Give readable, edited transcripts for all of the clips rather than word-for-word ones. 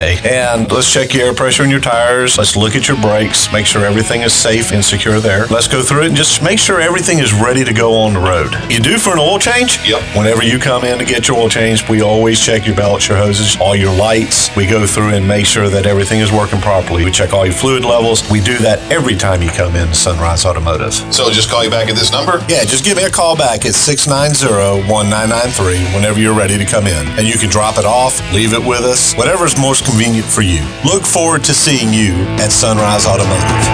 And let's check your air pressure in your tires. Let's look at your brakes, make sure everything is safe and secure there. Let's go through it and just make sure everything is ready to go on the road. You due for an oil change? Yep. Whenever you come in to get your oil change, we always check your belts, your hoses, all your lights. We go through and make sure that everything is working properly. We check all your fluid levels. We do that every time you come in to Sunrise Automotive. So just call you back at this number? Yeah, just give me a call back at 690-1993 whenever you're ready to come in. And you can drop it off, leave it with us, whatever is most convenient for you. Look forward to seeing you at Sunrise Automotive.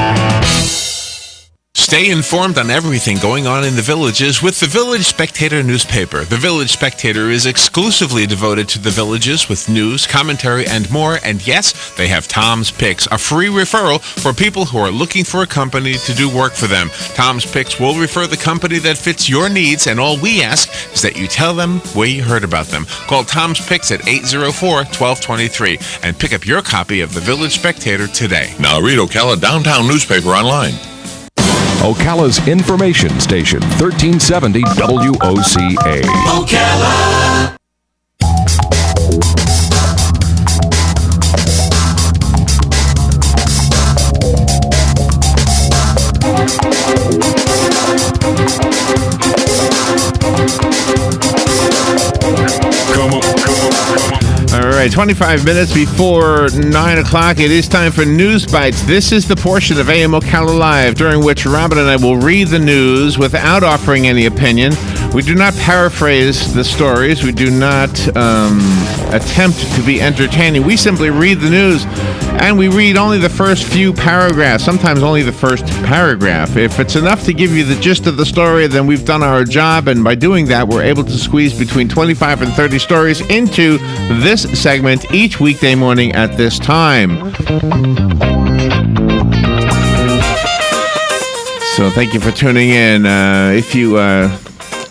Stay informed on everything going on in the Villages with the Village Spectator newspaper. The Village Spectator is exclusively devoted to the Villages with news, commentary, and more. And yes, they have Tom's Picks, a free referral for people who are looking for a company to do work for them. Tom's Picks will refer the company that fits your needs, and all we ask is that you tell them where you heard about them. Call Tom's Picks at 804-1223 and pick up your copy of the Village Spectator today. Now read Ocala Downtown newspaper online. Ocala's information station, 1370 WOCA. Ocala. All right, 25 minutes before 9 o'clock, it is time for News Bites. This is the portion of AM Ocala Live during which Robin and I will read the news without offering any opinion. We do not paraphrase the stories. We do not attempt to be entertaining. We simply read the news, and we read only the first few paragraphs, sometimes only the first paragraph. If it's enough to give you the gist of the story, then we've done our job, and by doing that, we're able to squeeze between 25 and 30 stories into this segment each weekday morning at this time. So thank you for tuning in. If you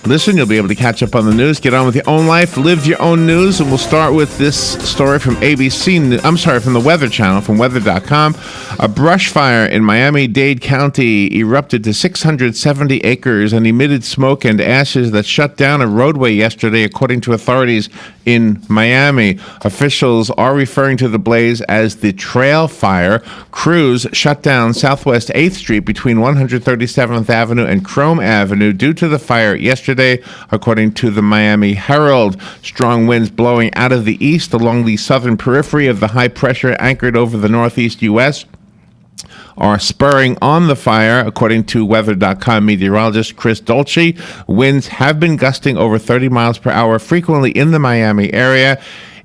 listen, you'll be able to catch up on the news, get on with your own life, live your own news, and we'll start with this story from from the Weather Channel, from weather.com. A brush fire in Miami-Dade County erupted to 670 acres and emitted smoke and ashes that shut down a roadway yesterday, according to authorities in Miami. Officials are referring to the blaze as the Trail Fire. Crews shut down Southwest 8th Street between 137th Avenue and Chrome Avenue due to the fire yesterday, according to the Miami Herald. Strong winds blowing out of the east along the southern periphery of the high pressure anchored over the northeast U.S. are spurring on the fire, according to weather.com meteorologist Chris Dolce. Winds have been gusting over 30 miles per hour frequently in the Miami area,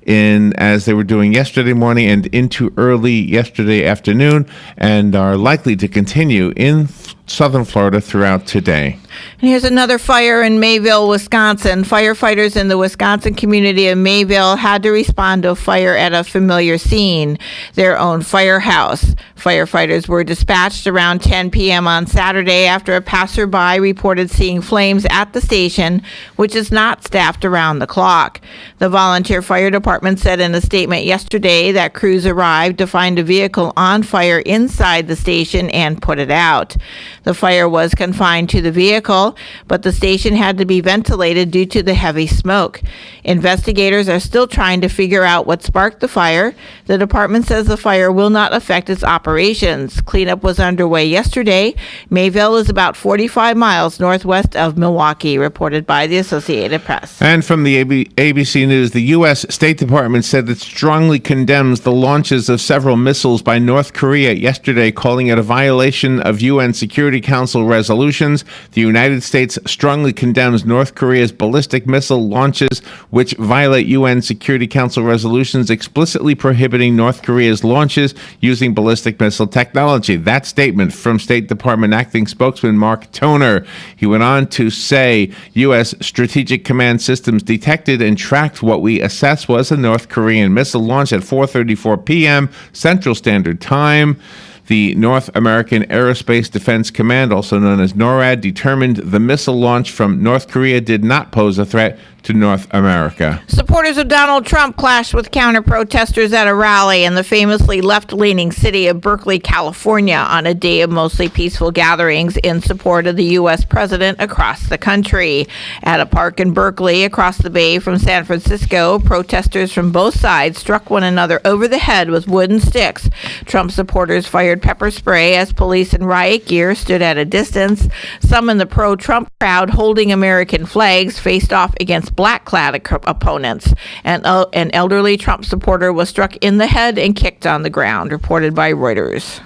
as they were doing yesterday morning and into early yesterday afternoon, and are likely to continue in southern Florida throughout today. And here's another fire in Mayville, Wisconsin. Firefighters in the Wisconsin community of Mayville had to respond to a fire at a familiar scene, their own firehouse. Firefighters were dispatched around 10 p.m. on Saturday after a passerby reported seeing flames at the station, which is not staffed around the clock. The volunteer fire department said in a statement yesterday that crews arrived to find a vehicle on fire inside the station and put it out. The fire was confined to the vehicle, but the station had to be ventilated due to the heavy smoke. Investigators are still trying to figure out what sparked the fire. The department says the fire will not affect its operations. Cleanup was underway yesterday. Mayville is about 45 miles northwest of Milwaukee, reported by the Associated Press. And from the ABC News, the U.S. State Department said it strongly condemns the launches of several missiles by North Korea yesterday, calling it a violation of UN Security Council resolutions. The United States strongly condemns North Korea's ballistic missile launches, which violate UN Security Council resolutions explicitly prohibiting North Korea's launches using ballistic missile technology. That statement from State Department acting spokesman Mark Toner. He went on to say U.S. Strategic Command Systems detected and tracked what we assess was a North Korean missile launch at 4:34 p.m. Central Standard Time. The North American Aerospace Defense Command, also known as NORAD, determined the missile launch from North Korea did not pose a threat to North America. Supporters of Donald Trump clashed with counter-protesters at a rally in the famously left-leaning city of Berkeley, California, on a day of mostly peaceful gatherings in support of the U.S. president across the country. At a park in Berkeley, across the bay from San Francisco, protesters from both sides struck one another over the head with wooden sticks. Trump supporters fired pepper spray as police in riot gear stood at a distance. Some in the pro-Trump crowd holding American flags faced off against black-clad opponents. An elderly Trump supporter was struck in the head and kicked on the ground, reported by Reuters.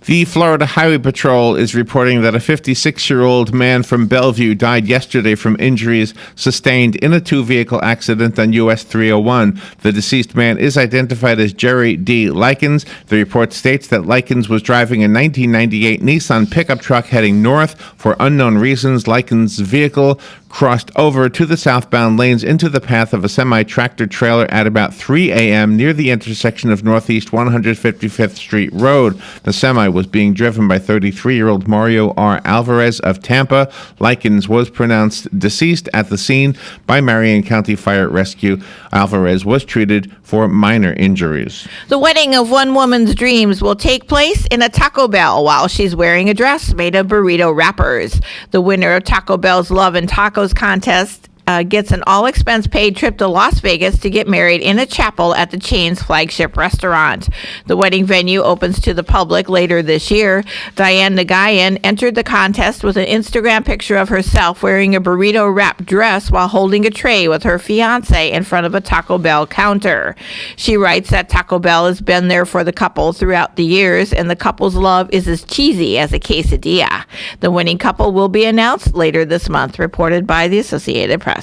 The Florida Highway Patrol is reporting that a 56-year-old man from Bellevue died yesterday from injuries sustained in a two-vehicle accident on US 301. The deceased man is identified as Jerry D. Likens. The report states that Likens was driving a 1998 Nissan pickup truck heading north. For unknown reasons, Likens' vehicle crossed over to the southbound lanes into the path of a semi-tractor trailer at about 3 a.m. near the intersection of Northeast 155th Street Road. The semi was being driven by 33-year-old Mario R. Alvarez of Tampa. Likens was pronounced deceased at the scene by Marion County Fire Rescue. Alvarez was treated for minor injuries. The wedding of one woman's dreams will take place in a Taco Bell while she's wearing a dress made of burrito wrappers. The winner of Taco Bell's Love and Tacos contest gets an all-expense-paid trip to Las Vegas to get married in a chapel at the chain's flagship restaurant. The wedding venue opens to the public later this year. Diane Nagayan entered the contest with an Instagram picture of herself wearing a burrito-wrapped dress while holding a tray with her fiancé in front of a Taco Bell counter. She writes that Taco Bell has been there for the couple throughout the years, and the couple's love is as cheesy as a quesadilla. The winning couple will be announced later this month, reported by the Associated Press.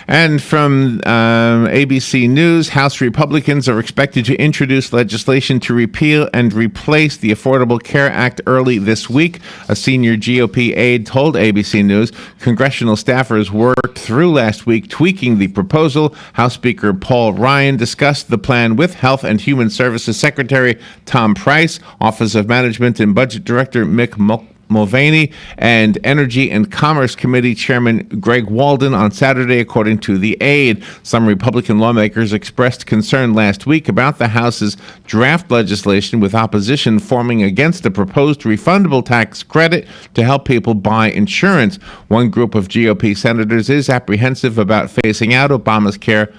And from ABC News, House Republicans are expected to introduce legislation to repeal and replace the Affordable Care Act early this week. A senior GOP aide told ABC News congressional staffers worked through last week tweaking the proposal. House Speaker Paul Ryan discussed the plan with Health and Human Services Secretary Tom Price, Office of Management and Budget Director Mick Mulvaney, and Energy and Commerce Committee Chairman Greg Walden on Saturday, according to the aide. Some Republican lawmakers expressed concern last week about the House's draft legislation, with opposition forming against a proposed refundable tax credit to help people buy insurance. One group of GOP senators is apprehensive about phasing out Obamacare's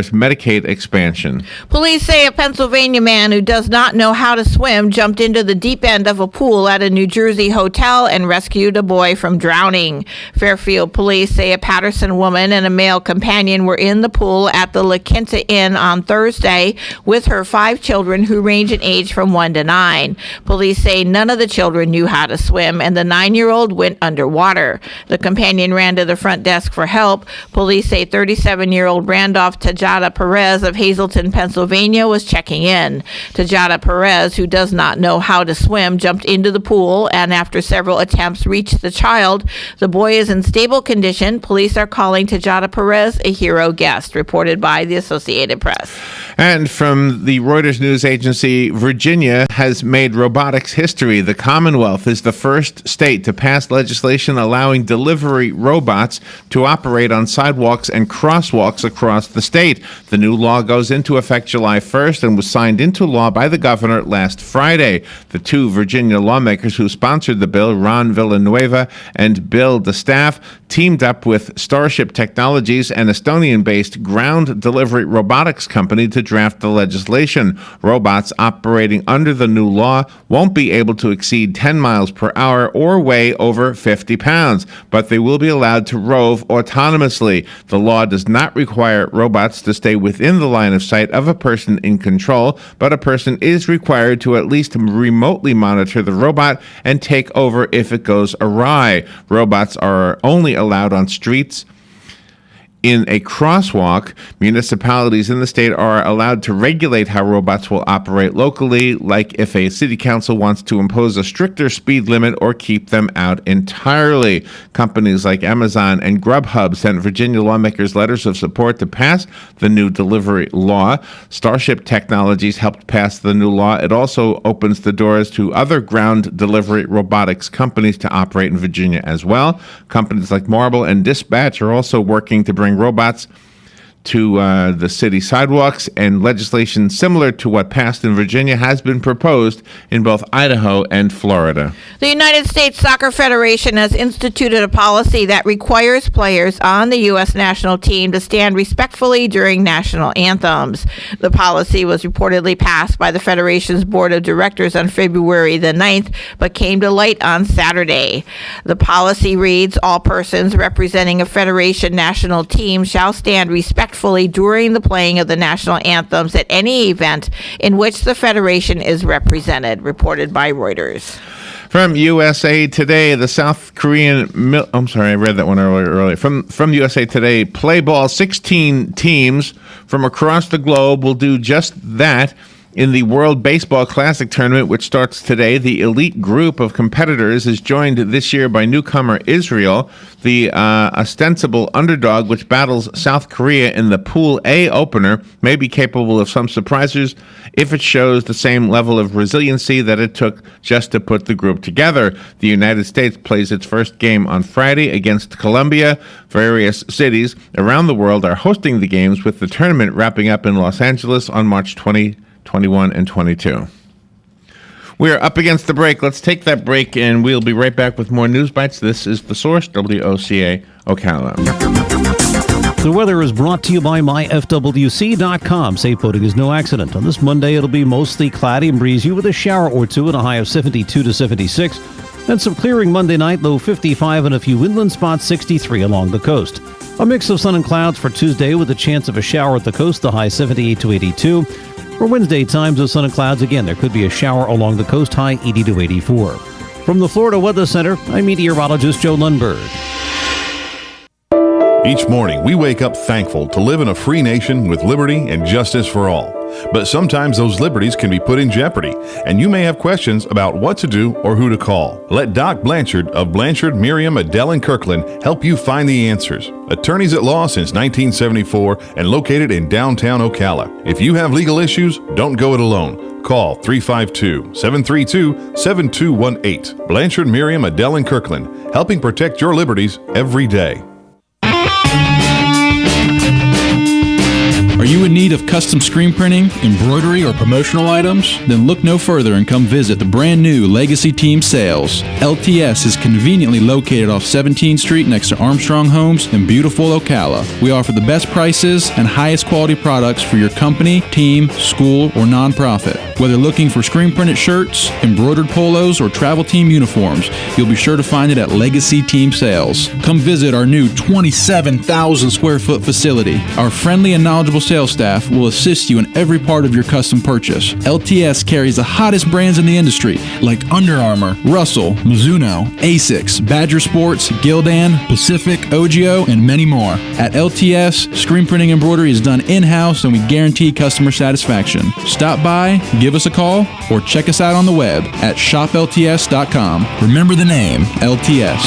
Medicaid expansion. Police say a Pennsylvania man who does not know how to swim jumped into the deep end of a pool at a New Jersey hotel and rescued a boy from drowning. Fairfield police say a Patterson woman and a male companion were in the pool at the La Quinta Inn on Thursday with her 5 children who range in age from 1 to 9. Police say none of the children knew how to swim, and the 9-year-old went underwater. The companion ran to the front desk for help. Police say 37-year-old Randolph Tajada Perez of Hazleton, Pennsylvania, was checking in. Tajada Perez, who does not know how to swim, jumped into the pool and after several attempts reached the child. The boy is in stable condition. Police are calling Tajada Perez a hero guest, reported by the Associated Press. And from the Reuters news agency, Virginia has made robotics history. The Commonwealth is the first state to pass legislation allowing delivery robots to operate on sidewalks and crosswalks across the state. The new law goes into effect July 1st and was signed into law by the governor last Friday. The 2 Virginia lawmakers who sponsored the bill, Ron Villanueva and Bill DeStaff, teamed up with Starship Technologies, an Estonian-based ground delivery robotics company, to draft the legislation. Robots operating under the new law won't be able to exceed 10 miles per hour or weigh over 50 pounds, but they will be allowed to rove autonomously. The law does not require robots to stay within the line of sight of a person in control, but a person is required to at least remotely monitor the robot and take over if it goes awry. Robots are only allowed on streets in a crosswalk. Municipalities in the state are allowed to regulate how robots will operate locally, like if a city council wants to impose a stricter speed limit or keep them out entirely. Companies like Amazon and Grubhub sent Virginia lawmakers letters of support to pass the new delivery law. Starship Technologies helped pass the new law. It also opens the doors to other ground delivery robotics companies to operate in Virginia as well. Companies like Marble and Dispatch are also working to bring robots to the city sidewalks, and legislation similar to what passed in Virginia has been proposed in both Idaho and Florida. The United States Soccer Federation has instituted a policy that requires players on the U.S. national team to stand respectfully during national anthems. The policy was reportedly passed by the Federation's Board of Directors on February the 9th, but came to light on Saturday. The policy reads, all persons representing a Federation national team shall stand respectfully during the playing of the national anthems at any event in which the Federation is represented, reported by Reuters. From USA Today, the South Korean... I'm sorry, I read that one earlier. From USA Today, play ball 16 teams from across the globe will do just that. In the World Baseball Classic tournament, which starts today, the elite group of competitors is joined this year by newcomer Israel, the ostensible underdog which battles South Korea in the Pool A opener, may be capable of some surprises if it shows the same level of resiliency that it took just to put the group together. The United States plays its first game on Friday against Colombia. Various cities around the world are hosting the games, with the tournament wrapping up in Los Angeles on March 20, 21, and 22. We're up against the break. Let's take that break, and we'll be right back with more News Bites. This is The Source, WOCA Ocala. The weather is brought to you by myfwc.com. Safe boating is no accident. On this Monday, it'll be mostly cloudy and breezy with a shower or two and a high of 72 to 76. Then some clearing Monday night, low 55 and a few inland spots, 63 along the coast. A mix of sun and clouds for Tuesday with a chance of a shower at the coast, the high 78 to 82. For Wednesday, times of sun and clouds again. There could be a shower along the coast, high 80 to 84. From the Florida Weather Center, I'm meteorologist Joe Lundberg. Each morning, we wake up thankful to live in a free nation with liberty and justice for all. But sometimes those liberties can be put in jeopardy, and you may have questions about what to do or who to call. Let Doc Blanchard of Blanchard, Miriam, Adele, and Kirkland help you find the answers. Attorneys at law since 1974 and located in downtown Ocala. If you have legal issues, don't go it alone. Call 352-732-7218. Blanchard, Miriam, Adele, and Kirkland, helping protect your liberties every day. Are you in need of custom screen printing, embroidery, or promotional items? Then look no further and come visit the brand new Legacy Team Sales. LTS is conveniently located off 17th Street next to Armstrong Homes in beautiful Ocala. We offer the best prices and highest quality products for your company, team, school, or nonprofit. Whether looking for screen printed shirts, embroidered polos, or travel team uniforms, you'll be sure to find it at Legacy Team Sales. Come visit our new 27,000 square foot facility. Our friendly and knowledgeable sales staff will assist you in every part of your custom purchase. LTS carries the hottest brands in the industry like Under Armour, Russell, Mizuno, Asics, Badger Sports, Gildan, Pacific, Ogio, and many more. At LTS, screen printing embroidery is done in-house and we guarantee customer satisfaction. Stop by, give us a call, or check us out on the web at shoplts.com. Remember the name, LTS.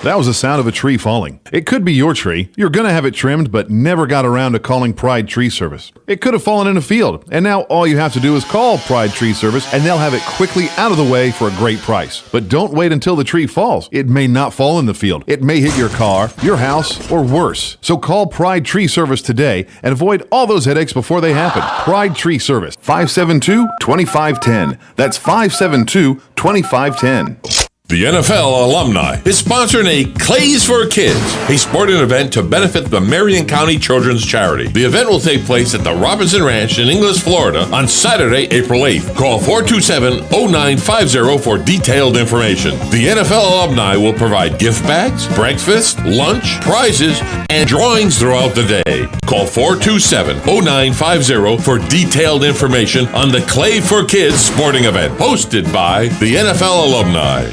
That was the sound of a tree falling. It could be your tree. You're going to have it trimmed, but never got around to calling Pride Tree Service. It could have fallen in a field, and now all you have to do is call Pride Tree Service, and they'll have it quickly out of the way for a great price. But don't wait until the tree falls. It may not fall in the field. It may hit your car, your house, or worse. So call Pride Tree Service today and avoid all those headaches before they happen. Pride Tree Service, 572-2510. That's 572-2510. The NFL alumni is sponsoring a Clays for Kids, a sporting event to benefit the Marion County Children's Charity. The event will take place at the Robinson Ranch in Inglis, Florida on Saturday, April 8th. Call 427-0950 for detailed information. The NFL alumni will provide gift bags, breakfast, lunch, prizes, and drawings throughout the day. Call 427-0950 for detailed information on the Clay for Kids sporting event, hosted by the NFL alumni.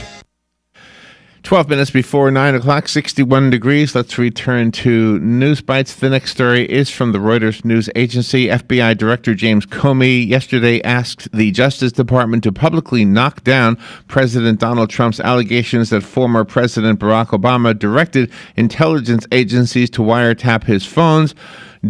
12 minutes before 9 o'clock, 61 degrees. Let's return to News Bites. The next story is from the Reuters news agency. FBI Director James Comey yesterday asked the Justice Department to publicly knock down President Donald Trump's allegations that former President Barack Obama directed intelligence agencies to wiretap his phones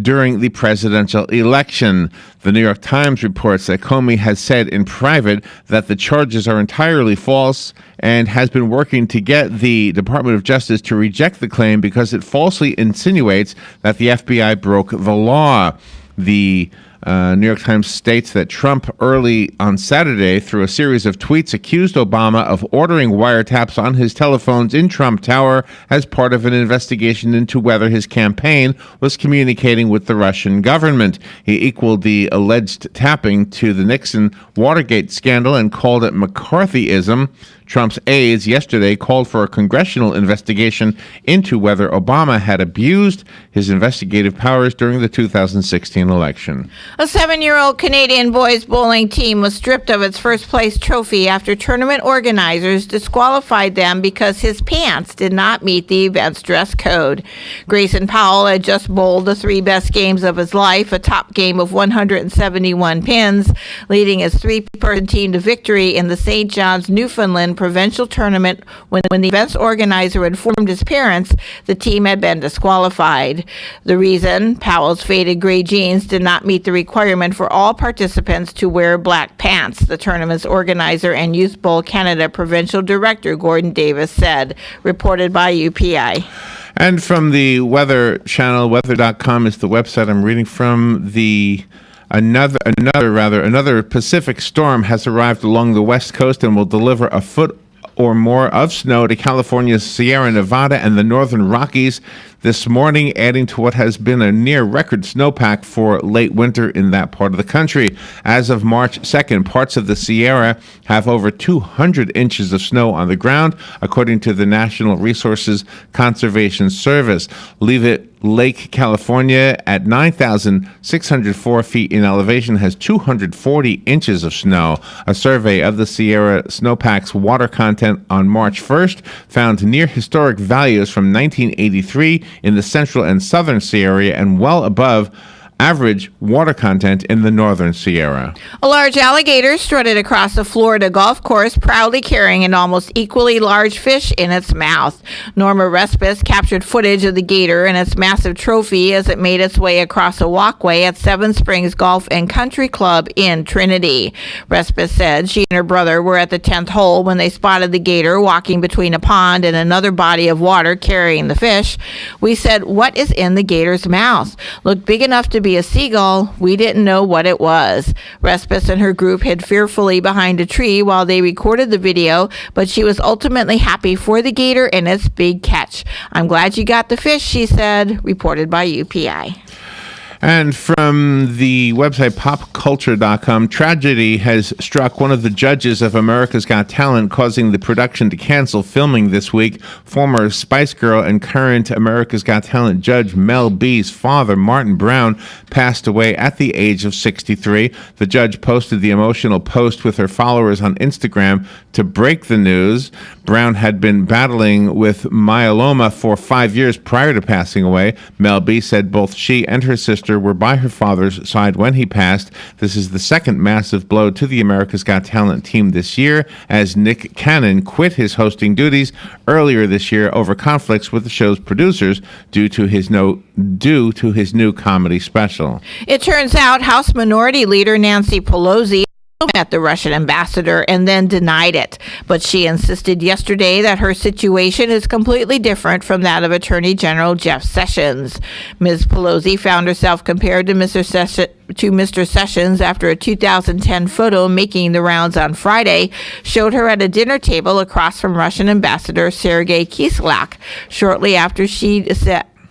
during the presidential election. The New York Times reports that Comey has said in private that the charges are entirely false and has been working to get the Department of Justice to reject the claim because it falsely insinuates that the FBI broke the law. The New York Times states that Trump early on Saturday, through a series of tweets, accused Obama of ordering wiretaps on his telephones in Trump Tower as part of an investigation into whether his campaign was communicating with the Russian government. He equaled the alleged tapping to the Nixon Watergate scandal and called it McCarthyism. Trump's aides yesterday called for a congressional investigation into whether Obama had abused his investigative powers during the 2016 election. A 7-year-old Canadian boys bowling team was stripped of its first-place trophy after tournament organizers disqualified them because his pants did not meet the event's dress code. Grayson Powell had just bowled the 3 best games of his life, a top game of 171 pins, leading his 3-person team to victory in the St. John's, Newfoundland provincial tournament when the event's organizer informed his parents the team had been disqualified. The reason? Powell's faded gray jeans did not meet the requirement for all participants to wear black pants, the tournament's organizer and Youth Bowl Canada provincial director Gordon Davis said, reported by UPI. And from the Weather Channel, weather.com is the website I'm reading from. Another Pacific storm has arrived along the west coast and will deliver a foot or more of snow to California's Sierra Nevada and the northern Rockies this morning, adding to what has been a near record snowpack for late winter in that part of the country. As of March 2nd, parts of the Sierra have over 200 inches of snow on the ground, according to the National Resources Conservation Service. Leavitt Lake, California, at 9,604 feet in elevation, has 240 inches of snow. A survey of the Sierra snowpack's water content on March 1st found near historic values from 1983 in the central and southern Sierra and well above average water content in the northern Sierra. A large alligator strutted across a Florida golf course, proudly carrying an almost equally large fish in its mouth. Norma Respis captured footage of the gator and its massive trophy as it made its way across a walkway at Seven Springs Golf and Country Club in Trinity. Respis said she and her brother were at the 10th hole when they spotted the gator walking between a pond and another body of water carrying the fish. We said, "What is in the gator's mouth? Looked big enough to be a seagull. We didn't know what it was." Respis and her group hid fearfully behind a tree while they recorded the video, but she was ultimately happy for the gator and its big catch. "I'm glad you got the fish," she said, reported by UPI. And from the website popculture.com, tragedy has struck one of the judges of America's Got Talent, causing the production to cancel filming this week. Former Spice Girl and current America's Got Talent judge Mel B's father, Martin Brown, passed away at the age of 63. The judge posted the emotional post with her followers on Instagram to break the news. Brown had been battling with myeloma for 5 years prior to passing away. Mel B said both she and her sister were by her father's side when he passed. This is the second massive blow to the America's Got Talent team this year, as Nick Cannon quit his hosting duties earlier this year over conflicts with the show's producers due to his new comedy special. It turns out House Minority Leader Nancy Pelosi met the Russian ambassador and then denied it. But she insisted yesterday that her situation is completely different from that of Attorney General Jeff Sessions. Ms. Pelosi found herself compared to Mr. Sessions after a 2010 photo making the rounds on Friday showed her at a dinner table across from Russian Ambassador Sergei Kislyak. Shortly after she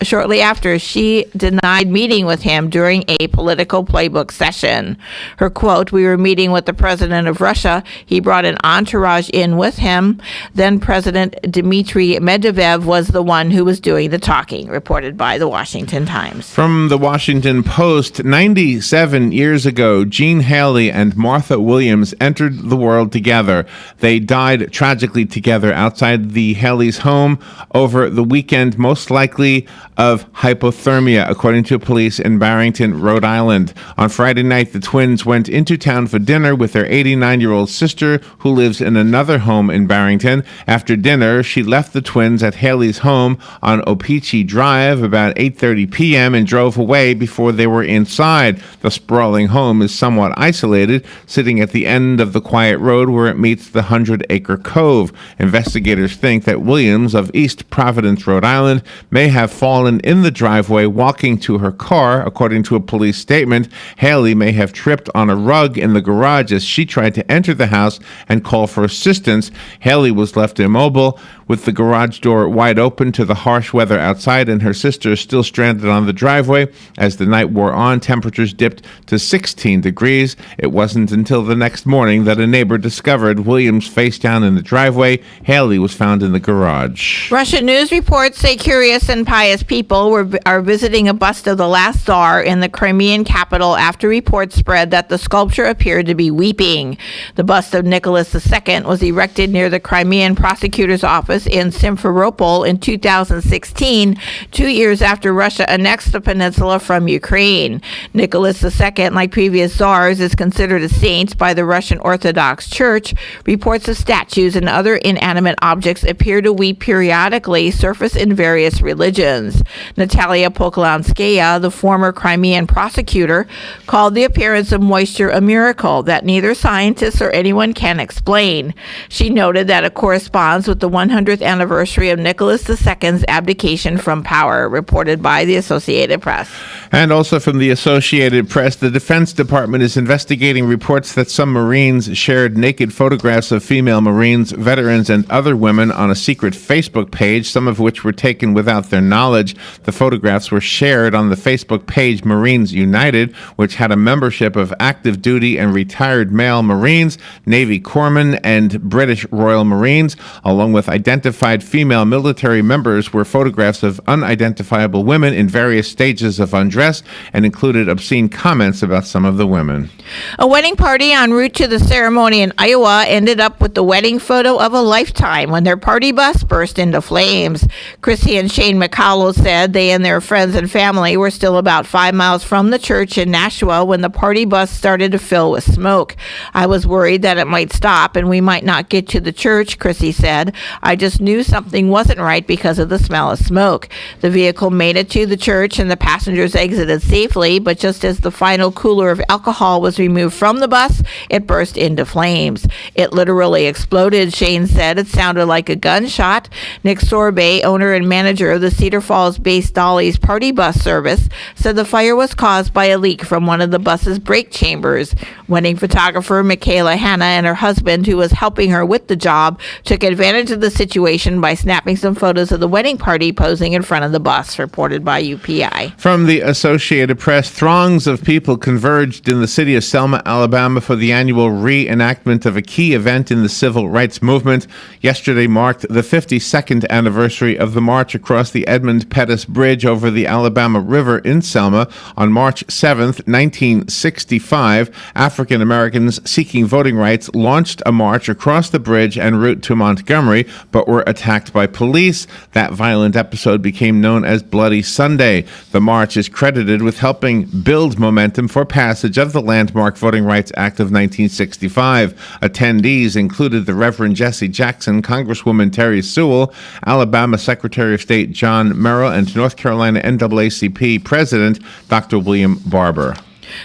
shortly after she denied meeting with him during a political playbook session. Her quote, "We were meeting with the president of Russia. He brought an entourage in with him. Then President Dmitry Medvedev was the one who was doing the talking," reported by the Washington Times. From the Washington Post, 97 years ago, Jean Haley and Martha Williams entered the world together. They died tragically together outside the Haley's home over the weekend, most likely of hypothermia, according to police in Barrington, Rhode Island. On Friday night, the twins went into town for dinner with their 89-year-old sister, who lives in another home in Barrington. After dinner, she left the twins at Haley's home on Opeechee Drive about 8:30 p.m. and drove away before they were inside. The sprawling home is somewhat isolated, sitting at the end of the quiet road where it meets the 100-acre cove. Investigators think that Williams of East Providence, Rhode Island, may have fallen in the driveway walking to her car. According to a police statement, Haley may have tripped on a rug in the garage as she tried to enter the house and call for assistance. Haley was left immobile with the garage door wide open to the harsh weather outside, and her sister is still stranded on the driveway. As the night wore on, temperatures dipped to 16 degrees. It wasn't until the next morning that a neighbor discovered Williams face down in the driveway. Haley was found in the garage. Russian news reports say curious and pious people are visiting a bust of the last Tsar in the Crimean capital after reports spread that the sculpture appeared to be weeping. The bust of Nicholas II was erected near the Crimean prosecutor's office in Simferopol in 2016, 2 years after Russia annexed the peninsula from Ukraine. Nicholas II, like previous Tsars, is considered a saint by the Russian Orthodox Church. Reports of statues and other inanimate objects appear to weep periodically, surface in various religions. Natalia Poklonskaya, the former Crimean prosecutor, called the appearance of moisture a miracle that neither scientists or anyone can explain. She noted that it corresponds with the 100th anniversary of Nicholas II's abdication from power, reported by the Associated Press. And also from the Associated Press, the Defense Department is investigating reports that some Marines shared naked photographs of female Marines, veterans, and other women on a secret Facebook page, some of which were taken without their knowledge. The photographs were shared on the Facebook page Marines United, which had a membership of active duty and retired male Marines, Navy corpsmen, and British Royal Marines. Along with identified female military members were photographs of unidentifiable women in various stages of undress and included obscene comments about some of the women. A wedding party en route to the ceremony in Iowa ended up with the wedding photo of a lifetime when their party bus burst into flames. Chrissy and Shane McCowell said they and their friends and family were still about 5 miles from the church in Nashua when the party bus started to fill with smoke. "I was worried that it might stop and we might not get to the church," Chrissy said. "I just knew something wasn't right because of the smell of smoke." The vehicle made it to the church and the passengers exited safely, but just as the final cooler of alcohol was removed from the bus, it burst into flames. "It literally exploded," Shane said. "It sounded like a gunshot." Nick Sorbet, owner and manager of the Cedar Falls-based Dolly's party bus service, said the fire was caused by a leak from one of the bus's brake chambers. Wedding photographer Michaela Hanna and her husband, who was helping her with the job, took advantage of the situation by snapping some photos of the wedding party posing in front of the bus, reported by UPI. From the Associated Press, throngs of people converged in the city of Selma, Alabama for the annual reenactment of a key event in the civil rights movement. Yesterday marked the 52nd anniversary of the march across the Edmund Pettus Bridge over the Alabama River in Selma. On March 7th, 1965, African Americans seeking voting rights launched a march across the bridge en route to Montgomery, but were attacked by police. That violent episode became known as Bloody Sunday. The march is credited with helping build momentum for passage of the landmark Voting Rights Act of 1965. Attendees included the Reverend Jesse Jackson, Congresswoman Terry Sewell, Alabama Secretary of State John Merrill, and North Carolina NAACP President Dr. William Barber.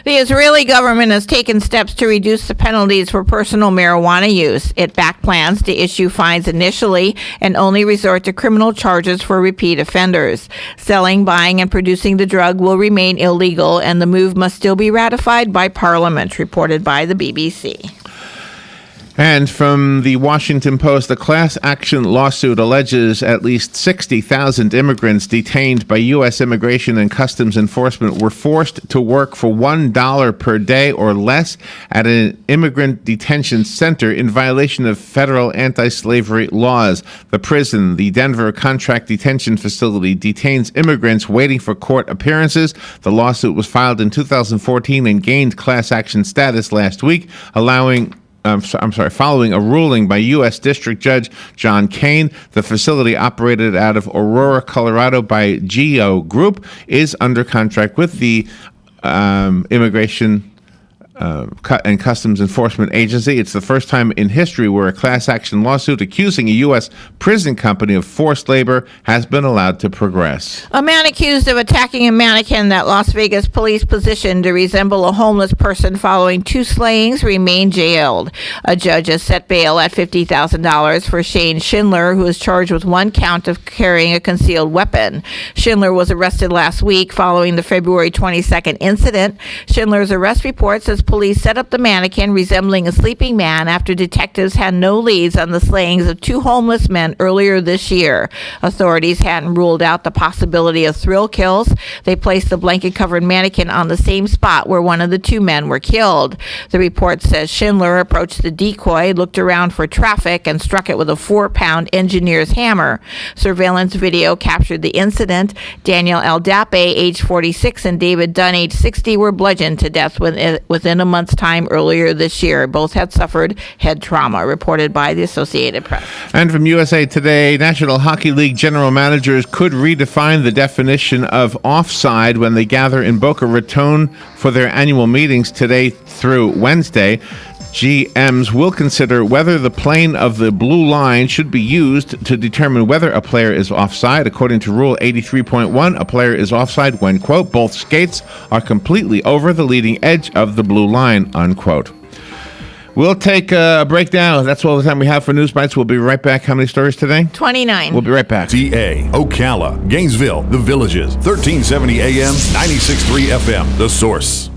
The Israeli government has taken steps to reduce the penalties for personal marijuana use. It backed plans to issue fines initially and only resort to criminal charges for repeat offenders. Selling, buying, and producing the drug will remain illegal, and the move must still be ratified by Parliament, reported by the BBC. And from the Washington Post, a class action lawsuit alleges at least 60,000 immigrants detained by U.S. Immigration and Customs Enforcement were forced to work for $1 per day or less at an immigrant detention center in violation of federal anti-slavery laws. The prison, the Denver Contract Detention Facility, detains immigrants waiting for court appearances. The lawsuit was filed in 2014 and gained class action status last week, following a ruling by U.S. District Judge John Kane. The facility, operated out of Aurora, Colorado by Geo Group, is under contract with the Immigration and Customs Enforcement Agency. It's the first time in history where a class action lawsuit accusing a U.S. prison company of forced labor has been allowed to progress. A man accused of attacking a mannequin that Las Vegas police positioned to resemble a homeless person following 2 slayings remained jailed. A judge has set bail at $50,000 for Shane Schindler, who is charged with 1 count of carrying a concealed weapon. Schindler was arrested last week following the February 22nd incident. Schindler's arrest report says police set up the mannequin resembling a sleeping man after detectives had no leads on the slayings of 2 homeless men earlier this year. Authorities hadn't ruled out the possibility of thrill kills. They placed the blanket-covered mannequin on the same spot where one of the 2 men were killed. The report says Schindler approached the decoy, looked around for traffic, and struck it with a 4-pound engineer's hammer. Surveillance video captured the incident. Daniel L. Dape, age 46, and David Dunn, age 60, were bludgeoned to death within a month's time earlier this year. Both had suffered head trauma, reported by the Associated Press. And from USA Today, National Hockey League general managers could redefine the definition of offside when they gather in Boca Raton for their annual meetings today through Wednesday. GMs will consider whether the plane of the blue line should be used to determine whether a player is offside. According to Rule 83.1, a player is offside when, quote, both skates are completely over the leading edge of the blue line, unquote. We'll take a break now. That's all the time we have for News Bites. We'll be right back. How many stories today? 29. We'll be right back. TA, Ocala, Gainesville, The Villages, 1370 AM, 96.3 FM, The Source.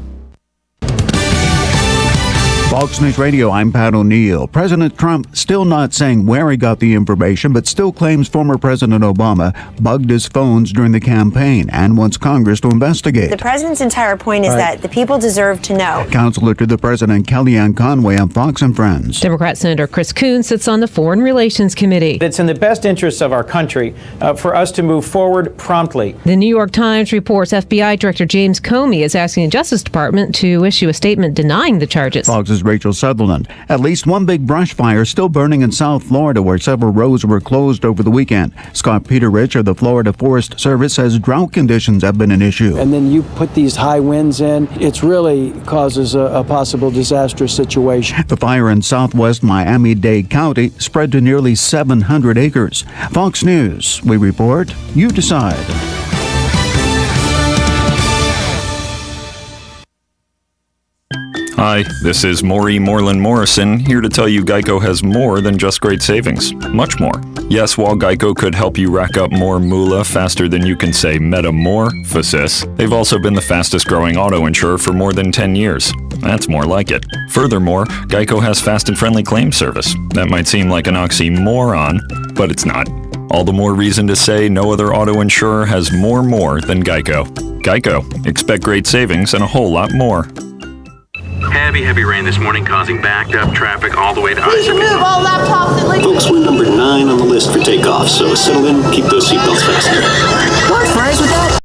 Fox News Radio, I'm Pat O'Neill. President Trump still not saying where he got the information, but still claims former President Obama bugged his phones during the campaign and wants Congress to investigate. The president's entire point is that the people deserve to know. Counselor to the president, Kellyanne Conway on Fox and Friends. Democrat Senator Chris Coons sits on the Foreign Relations Committee. It's in the best interests of our country for us to move forward promptly. The New York Times reports FBI Director James Comey is asking the Justice Department to issue a statement denying the charges. Fox's Rachel Sutherland. At least one big brush fire still burning in South Florida, where several roads were closed over the weekend. Scott Peterich of the Florida Forest Service says drought conditions have been an issue. And then you put these high winds in, it really causes a possible disastrous situation. The fire in southwest Miami-Dade County spread to nearly 700 acres. Fox News, we report, you decide. Hi, this is Maury Moreland Morrison, here to tell you Geico has more than just great savings. Much more. Yes, while Geico could help you rack up more moolah faster than you can say metamorphosis, they've also been the fastest growing auto insurer for more than 10 years. That's more like it. Furthermore, Geico has fast and friendly claim service. That might seem like an oxymoron, but it's not. All the more reason to say no other auto insurer has more than Geico. Geico. Expect great savings and a whole lot more. Heavy rain this morning causing backed up traffic all the way to We should move all laptops and Folks, we're number 9 on the list for takeoff, so settle in, keep those seatbelts fastened. What fries with that?